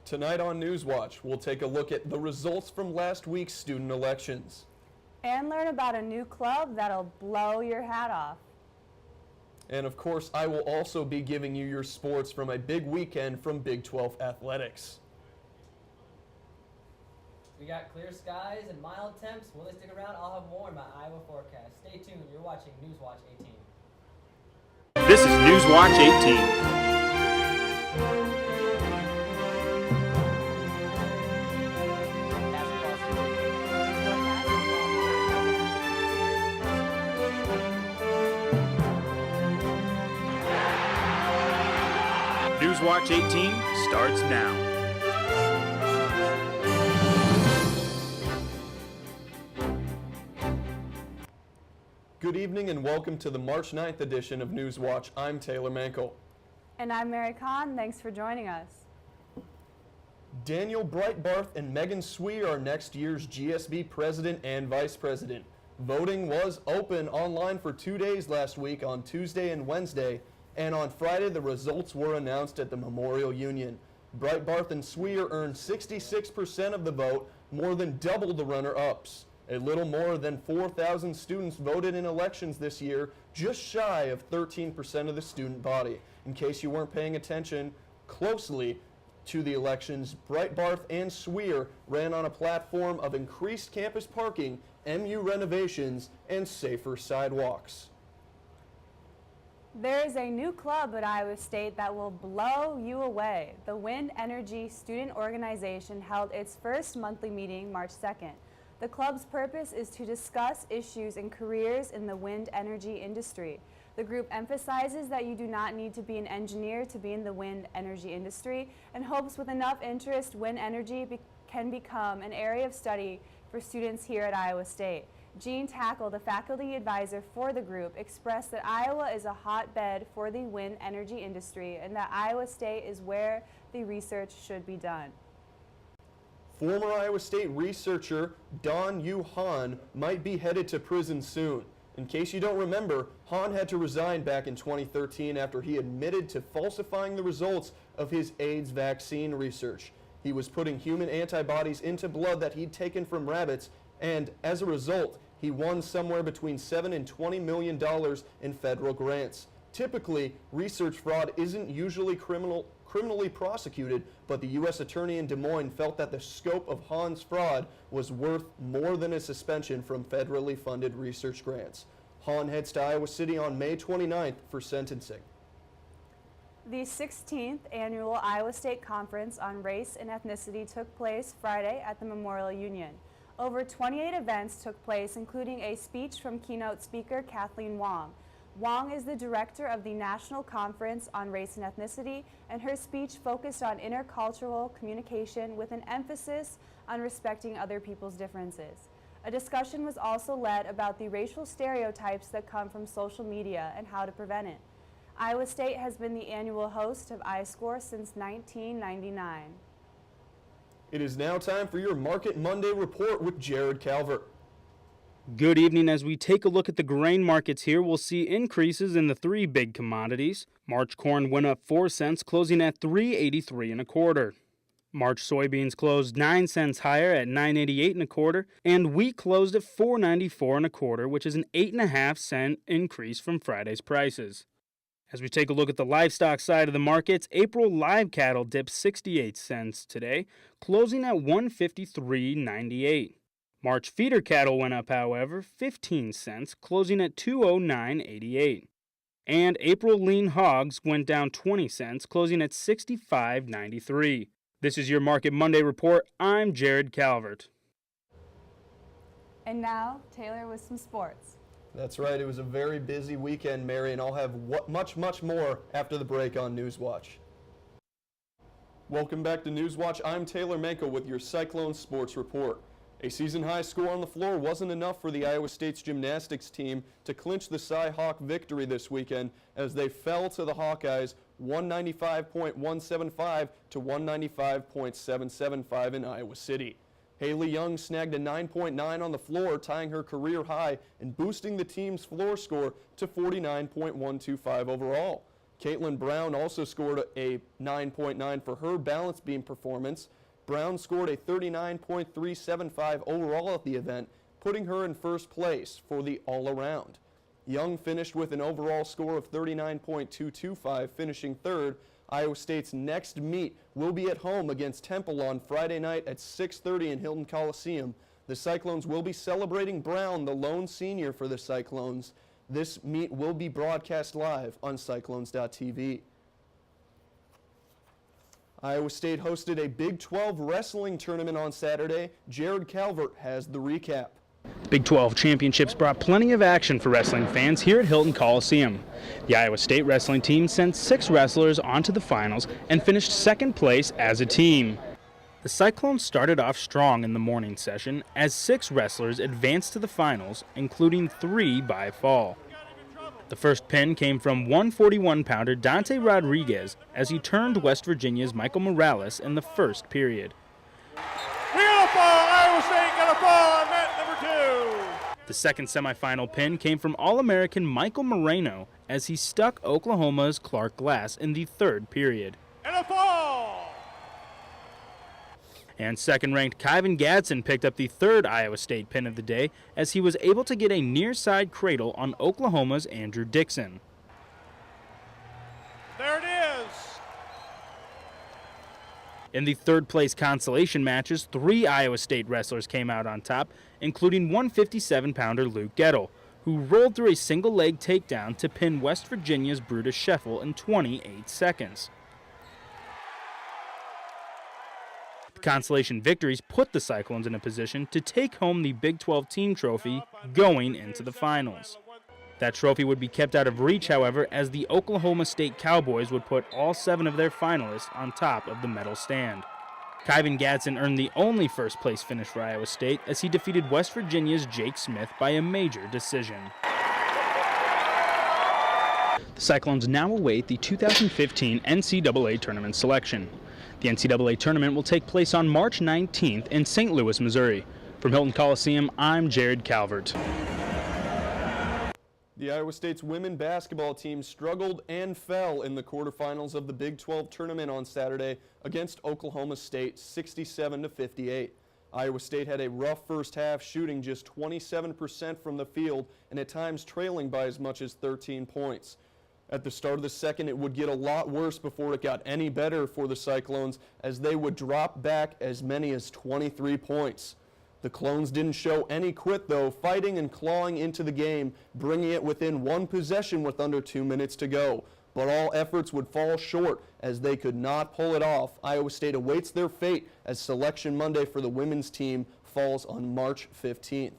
Tonight on Newswatch, we'll take a look at the results from last week's student elections. And learn about a new club that'll blow your hat off. And of course, I will also be giving you your sports from a big weekend from Big 12 athletics. We got clear skies and mild temps. Will they stick around? I'll have more in my Iowa forecast. Stay tuned. You're watching Newswatch 18. This is Newswatch 18. Newswatch 18 starts now. Good evening and welcome to the March 9th edition of Newswatch. I'm Taylor Mankle. And I'm Mary Kahn. Thanks for joining us. Daniel Breitbarth and Megan Swee are next year's GSB president and vice president. Voting was open online for 2 days last week on Tuesday and Wednesday, and on Friday the results were announced at the Memorial Union. Breitbarth and Sweer earned 66% of the vote, more than double the runner-ups. A little more than 4,000 students voted in elections this year, just shy of 13% of the student body. In case you weren't paying attention closely to the elections, Breitbarth and Sweer ran on a platform of increased campus parking, MU renovations, and safer sidewalks. There is a new club at Iowa State that will blow you away. The Wind Energy Student Organization held its first monthly meeting March 2nd. The club's purpose is to discuss issues and careers in the wind energy industry. The group emphasizes that you do not need to be an engineer to be in the wind energy industry and hopes with enough interest, wind energy can become an area of study for students here at Iowa State. Jean Tackle, the faculty advisor for the group, expressed that Iowa is a hotbed for the wind energy industry and that Iowa State is where the research should be done. Former Iowa State researcher Don Yu Han might be headed to prison soon. In case you don't remember, Han had to resign back in 2013 after he admitted to falsifying the results of his AIDS vaccine research. He was putting human antibodies into blood that he'd taken from rabbits, and as a result, he won somewhere between $7 and $20 million in federal grants. Typically, research fraud isn't usually criminally prosecuted, but the U.S. Attorney in Des Moines felt that the scope of Han's fraud was worth more than a suspension from federally funded research grants. Han heads to Iowa City on May 29th for sentencing. The 16th annual Iowa State Conference on Race and Ethnicity took place Friday at the Memorial Union. Over 28 events took place, including a speech from keynote speaker Kathleen Wong. Wong is the director of the National Conference on Race and Ethnicity, and her speech focused on intercultural communication with an emphasis on respecting other people's differences. A discussion was also led about the racial stereotypes that come from social media and how to prevent it. Iowa State has been the annual host of iScore since 1999. It is now time for your Market Monday report with Jared Calvert. Good evening. As we take a look at the grain markets here, we'll see increases in the three big commodities. March corn went up 4 cents, closing at $3.83 1/4. March soybeans closed 9 cents higher at $9.88 1/4, and wheat closed at $4.94 1/4, which is an 8.5 cent increase from Friday's prices. As we take a look at the livestock side of the markets, April live cattle dipped 68 cents today, closing at $153.98. March feeder cattle went up, however, 15 cents, closing at $209.88. And April lean hogs went down 20 cents, closing at $65.93. This is your Market Monday report. I'm Jared Calvert. And now, Taylor with some sports. That's right, it was a very busy weekend, Mary, and I'll have much more after the break on Newswatch. Welcome back to Newswatch. I'm Taylor Mankle with your Cyclone Sports Report. A season-high score on the floor wasn't enough for the Iowa State's gymnastics team to clinch the Cy-Hawk victory this weekend as they fell to the Hawkeyes 195.175 to 195.775 in Iowa City. Haley Young snagged a 9.9 on the floor, tying her career high and boosting the team's floor score to 49.125 overall. Caitlin Brown also scored a 9.9 for her balance beam performance. Brown scored a 39.375 overall at the event, putting her in first place for the all-around. Young finished with an overall score of 39.225, finishing third. Iowa State's next meet will be at home against Temple on Friday night at 6:30 in Hilton Coliseum. The Cyclones will be celebrating Brown, the lone senior for the Cyclones. This meet will be broadcast live on Cyclones.tv. Iowa State hosted a Big 12 wrestling tournament on Saturday. Jared Calvert has the recap. Big 12 championships brought plenty of action for wrestling fans here at Hilton Coliseum. The Iowa State wrestling team sent 6 wrestlers onto the finals and finished second place as a team. The Cyclones started off strong in the morning session as 6 wrestlers advanced to the finals, including 3 by fall. The first pin came from 141-pounder Dante Rodriguez as he turned West Virginia's Michael Morales in the first period. We got a fall! Iowa State got a fall on mat number 2! The second semifinal pin came from All-American Michael Moreno as he stuck Oklahoma's Clark Glass in the third period. And a fall! And second-ranked Kyvan Gadsden picked up the third Iowa State pin of the day as he was able to get a near-side cradle on Oklahoma's Andrew Dixon. There it is! In the third-place consolation matches, 3 Iowa State wrestlers came out on top, including 157-pounder Luke Gettle, who rolled through a single-leg takedown to pin West Virginia's Brutus Scheffel in 28 seconds. The consolation victories put the Cyclones in a position to take home the Big 12 team trophy going into the finals. That trophy would be kept out of reach, however, as the Oklahoma State Cowboys would put all 7 of their finalists on top of the medal stand. Kyvan Gadsden earned the only first-place finish for Iowa State as he defeated West Virginia's Jake Smith by a major decision. The Cyclones now await the 2015 NCAA tournament selection. The NCAA tournament will take place on March 19th in St. Louis, Missouri. From Hilton Coliseum, I'm Jared Calvert. The Iowa State's women basketball team struggled and fell in the quarterfinals of the Big 12 tournament on Saturday against Oklahoma State 67-58. Iowa State had a rough first half, shooting just 27% from the field and at times trailing by as much as 13 points. At the start of the second, it would get a lot worse before it got any better for the Cyclones as they would drop back as many as 23 points. The Clones didn't show any quit, though, fighting and clawing into the game, bringing it within 1 possession with under 2 minutes to go. But all efforts would fall short as they could not pull it off. Iowa State awaits their fate as Selection Monday for the women's team falls on March 15th.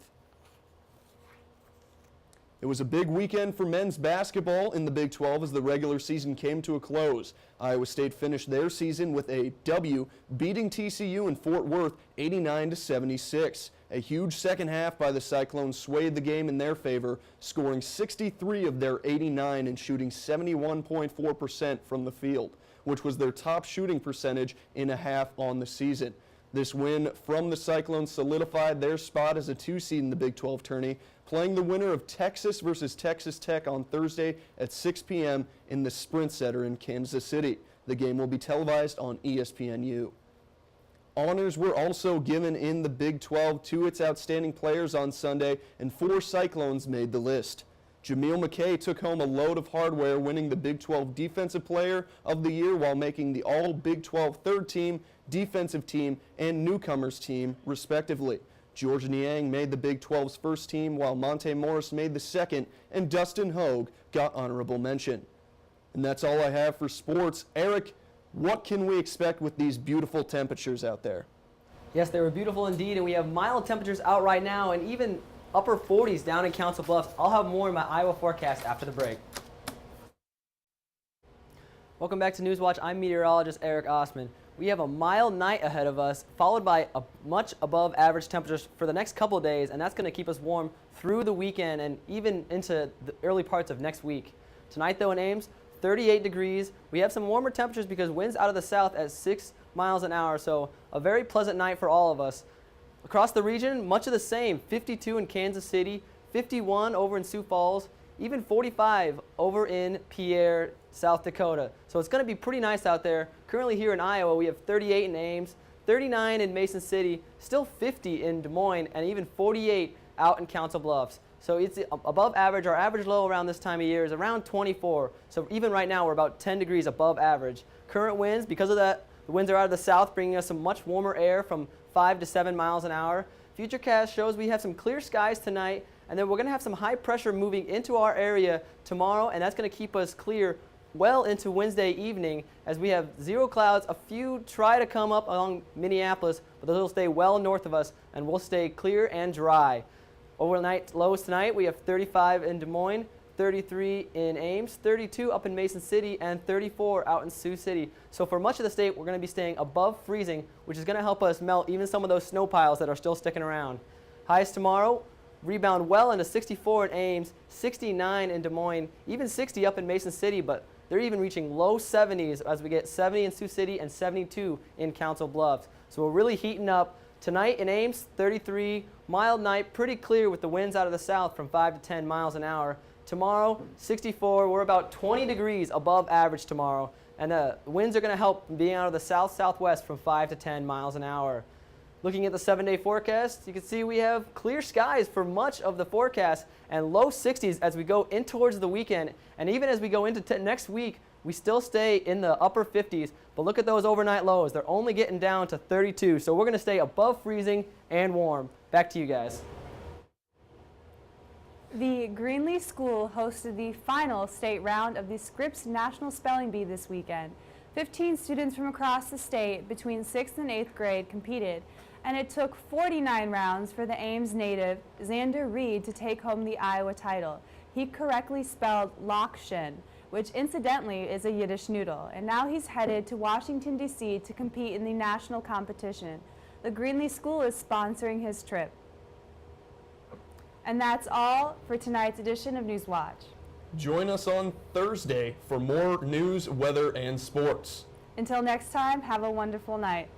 It was a big weekend for men's basketball in the Big 12 as the regular season came to a close. Iowa State finished their season with a W, beating TCU in Fort Worth 89-76. A huge second half by the Cyclones swayed the game in their favor, scoring 63 of their 89 and shooting 71.4% from the field, which was their top shooting percentage in a half on the season. This win from the Cyclones solidified their spot as a 2 seed in the Big 12 tourney, playing the winner of Texas versus Texas Tech on Thursday at 6 p.m. in the Sprint Center in Kansas City. The game will be televised on ESPNU. Honors were also given in the Big 12 to its outstanding players on Sunday, and 4 Cyclones made the list. Jameel McKay took home a load of hardware, winning the Big 12 Defensive Player of the Year while making the All-Big 12 Third Team, Defensive Team, and Newcomers Team, respectively. George Niang made the Big 12's first team, while Monte Morris made the second, and Dustin Hogue got honorable mention. And that's all I have for sports. Eric, what can we expect with these beautiful temperatures out there? Yes, they were beautiful indeed, and we have mild temperatures out right now and even upper 40s down in Council Bluffs. I'll have more in my Iowa forecast after the break. Welcome back to Newswatch. I'm meteorologist Eric Assman. We have a mild night ahead of us, followed by a much above average temperatures for the next couple of days, and that's going to keep us warm through the weekend and even into the early parts of next week. Tonight, though, in Ames, 38 degrees. We have some warmer temperatures because winds out of the south at 6 miles an hour, so a very pleasant night for all of us. Across the region, much of the same. 52 in Kansas City, 51 over in Sioux Falls, even 45 over in Pierre, South Dakota. So it's going to be pretty nice out there. Currently here in Iowa, we have 38 in Ames, 39 in Mason City, still 50 in Des Moines, and even 48 out in Council Bluffs. So it's above average. Our average low around this time of year is around 24. So even right now, we're about 10 degrees above average. Current winds, because of that, the winds are out of the south, bringing us some much warmer air from 5 to 7 miles an hour. Futurecast shows we have some clear skies tonight, and then we're going to have some high pressure moving into our area tomorrow, and that's going to keep us clear well into Wednesday evening as we have zero clouds. A few try to come up along Minneapolis, but those will stay well north of us, and we'll stay clear and dry. Overnight lows tonight, we have 35 in Des Moines, 33 in Ames, 32 up in Mason City, and 34 out in Sioux City. So for much of the state, we're going to be staying above freezing, which is going to help us melt even some of those snow piles that are still sticking around. Highs tomorrow, rebound well into 64 in Ames, 69 in Des Moines, even 60 up in Mason City, but they're even reaching low 70s as we get 70 in Sioux City and 72 in Council Bluffs. So we're really heating up. Tonight in Ames, 33, mild night, pretty clear with the winds out of the south from 5 to 10 miles an hour. Tomorrow, 64, we're about 20 degrees above average tomorrow. And the winds are going to help being out of the south-southwest from 5 to 10 miles an hour. Looking at the 7-day forecast, you can see we have clear skies for much of the forecast and low 60s as we go in towards the weekend. And even as we go into next week, we still stay in the upper 50s. But look at those overnight lows. They're only getting down to 32. So we're going to stay above freezing and warm. Back to you guys. The Greenlee School hosted the final state round of the Scripps National Spelling Bee this weekend. 15 students from across the state between 6th and 8th grade competed, and it took 49 rounds for the Ames native Xander Reed to take home the Iowa title. He correctly spelled Lokshin, which incidentally is a Yiddish noodle, and now he's headed to Washington, D.C. to compete in the national competition. The Greenlee School is sponsoring his trip. And that's all for tonight's edition of Newswatch. Join us on Thursday for more news, weather, and sports. Until next time, have a wonderful night.